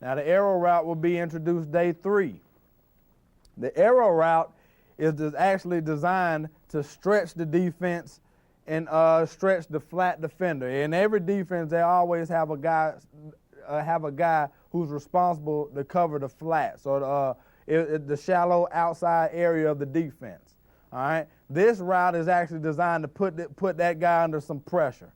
Now the arrow route will be introduced day 3. The arrow route is actually designed to stretch the defense and stretch the flat defender. In every defense, they always have a guy who's responsible to cover the flat, so the shallow outside area of the defense. All right. This route is actually designed to put that guy under some pressure.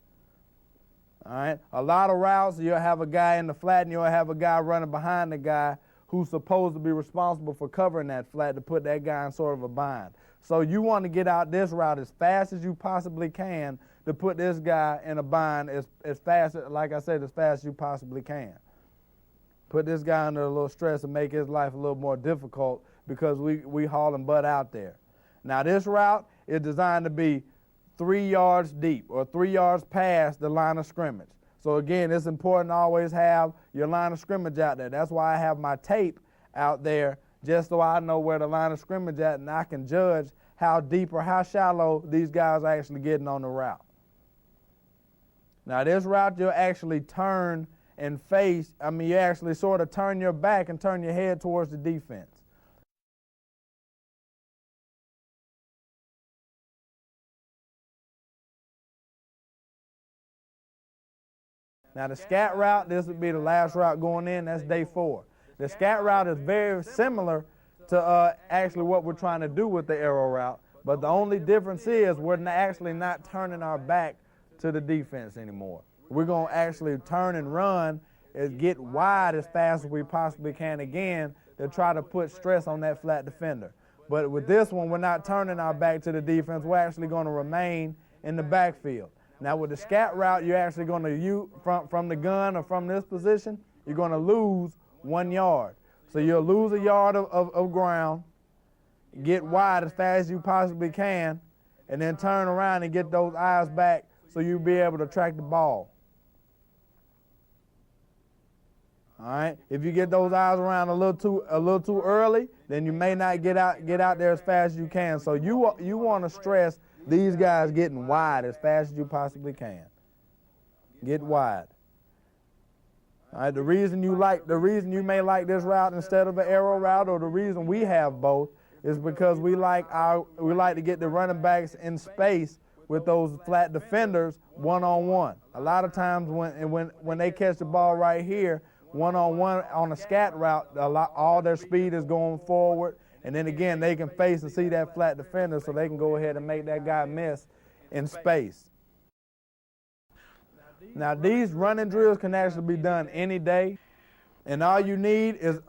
All right. A lot of routes, you'll have a guy in the flat, and you'll have a guy running behind the guy who's supposed to be responsible for covering that flat to put that guy in sort of a bind. So you want to get out this route as fast as you possibly can to put this guy in a bind as fast, like I said, as fast as you possibly can. Put this guy under a little stress and make his life a little more difficult because we haul him butt out there. Now this route is designed to be 3 yards deep or 3 yards past the line of scrimmage. So again, it's important to always have your line of scrimmage out there. That's why I have my tape out there, just so I know where the line of scrimmage is at and I can judge how deep or how shallow these guys are actually getting on the route. Now this route you'll actually turn and face, you actually sort of turn your back and turn your head towards the defense. Now the scat route, this would be the last route going in, that's day 4. The scat route is very similar to actually what we're trying to do with the arrow route, but the only difference is we're actually not turning our back to the defense anymore. We're going to actually turn and run and get wide as fast as we possibly can again to try to put stress on that flat defender. But with this one, we're not turning our back to the defense, we're actually going to remain in the backfield. Now with the scat route, you're actually going to use, from the gun or from this position, you're going to lose 1 yard. So you'll lose a yard of ground, get wide as fast as you possibly can, and then turn around and get those eyes back so you'll be able to track the ball. All right. If you get those eyes around a little too early, then you may not get out there as fast as you can. So you want to stress these guys getting wide as fast as you possibly can. Get wide. All right. The reason you may like this route instead of an arrow route, or the reason we have both, is because we like to get the running backs in space with those flat defenders one-on-one. A lot of times when they catch the ball right here, one-on-one on a scat route, all their speed is going forward, and then again they can face and see that flat defender so they can go ahead and make that guy miss in space. Now these running drills can actually be done any day, and all you need is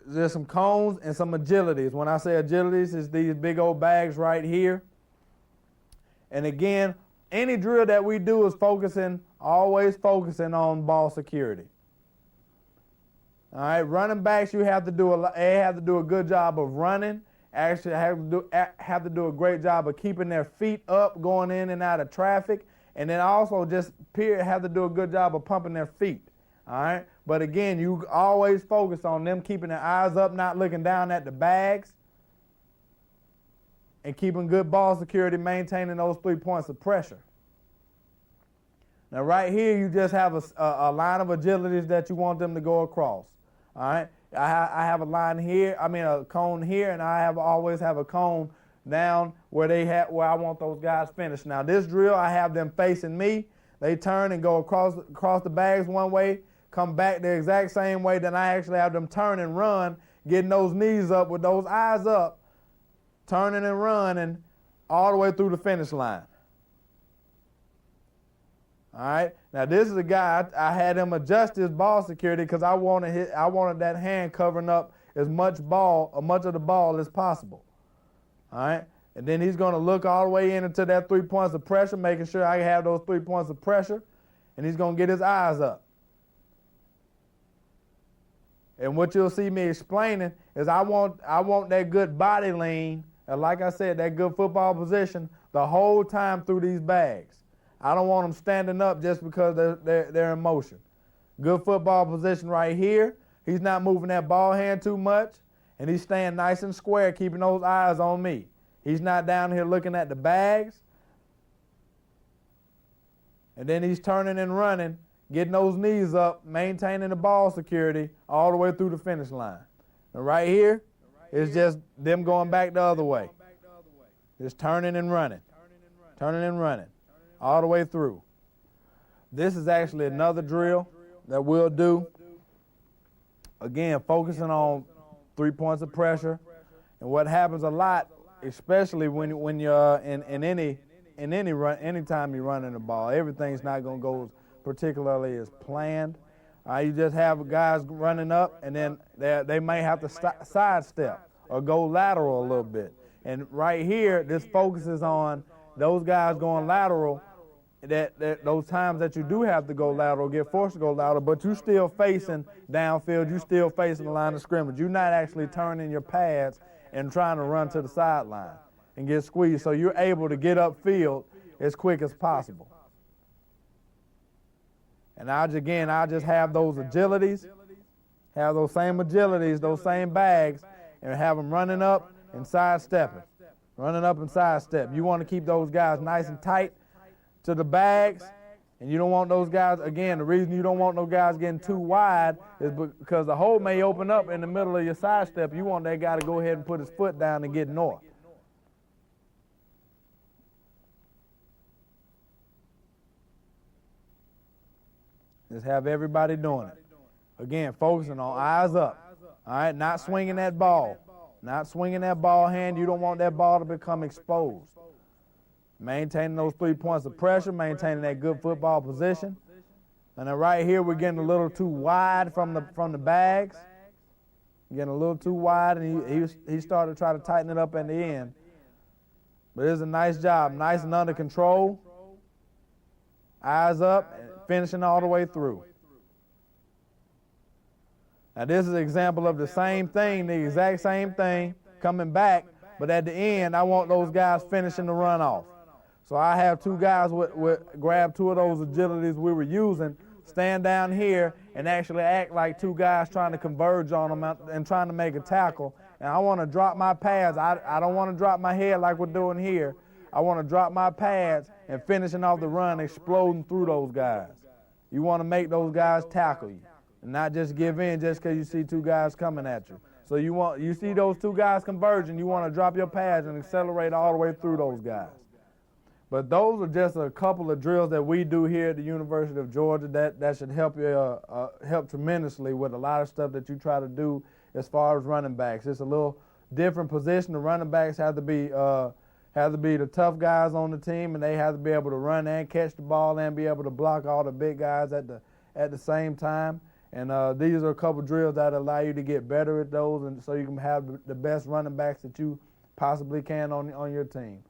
there's some cones and some agilities. When I say agilities, it's these big old bags right here. And again, any drill that we do is always focusing on ball security. All right, running backs, they have to do a good job of running. Actually, have to do a great job of keeping their feet up, going in and out of traffic, and then also have to do a good job of pumping their feet. All right, but again, you always focus on them keeping their eyes up, not looking down at the bags, and keeping good ball security, maintaining those 3 points of pressure. Now right here, you just have a line of agilities that you want them to go across. All right, I have a line here, a cone here, and always have a cone down where I want those guys finished. Now this drill, I have them facing me. They turn and go across the bags one way, come back the exact same way. Then I actually have them turn and run, getting those knees up with those eyes up, turning and running all the way through the finish line. All right. Now this is a guy, I had him adjust his ball security because I wanted that hand covering up as much of the ball as possible. All right. And then he's going to look all the way into that 3 points of pressure, making sure I have those 3 points of pressure, and he's going to get his eyes up. And what you'll see me explaining is I want that good body lean, and like I said, that good football position the whole time through these bags. I don't want them standing up just because they're in motion. Good football position right here. He's not moving that ball hand too much, and he's staying nice and square, keeping those eyes on me. He's not down here looking at the bags. And then he's turning and running, getting those knees up, maintaining the ball security all the way through the finish line. And right here, it's just them going back the other way. Just turning and running, all the way through. This is actually another drill that we'll do. Again, focusing on 3 points of pressure. And what happens a lot, especially when you're in any run, anytime you're running the ball, everything's not going to go particularly as planned. You just have guys running up, and then they may have to sidestep or go lateral a little bit. And right here, this focuses on those guys going lateral, that those times that you do have to go lateral, get forced to go lateral, but you still facing downfield, you still facing the line of scrimmage. You're not actually turning your pads and trying to run to the sideline and get squeezed, so you're able to get upfield as quick as possible. And I just have those agilities, have those same agilities, those same bags, and have them running up and sidestepping. Running up and sidestep. You want to keep those guys nice and tight to the bags, and you don't want those guys, again, the reason you don't want those guys getting too wide is because the hole may open up in the middle of your sidestep. You want that guy to go ahead and put his foot down and get north. Just have everybody doing it. Again, focusing on eyes up. All right, not swinging that ball. Not swinging that ball hand. You don't want that ball to become exposed. Maintaining those 3 points of pressure, maintaining that good football position. And then right here, we're getting a little too wide from the bags. Getting a little too wide, and he started to try to tighten it up at the end. But it's a nice job, nice and under control. Eyes up, and finishing all the way through. Now this is an example of the same thing, the exact same thing, coming back, but at the end, I want those guys finishing the run off. So I have two guys grab two of those agilities we were using, stand down here, and actually act like two guys trying to converge on them and trying to make a tackle. And I want to drop my pads. I don't want to drop my head like we're doing here. I want to drop my pads and finishing off the run, exploding through those guys. You want to make those guys tackle you and not just give in just because you see two guys coming at you. So you see those two guys converging, you want to drop your pads and accelerate all the way through those guys. But those are just a couple of drills that we do here at the University of Georgia that should help you help tremendously with a lot of stuff that you try to do as far as running backs. It's a little different position. The running backs have to be the tough guys on the team, and they have to be able to run and catch the ball and be able to block all the big guys at the same time. And these are a couple drills that allow you to get better at those, and so you can have the best running backs that you possibly can on your team.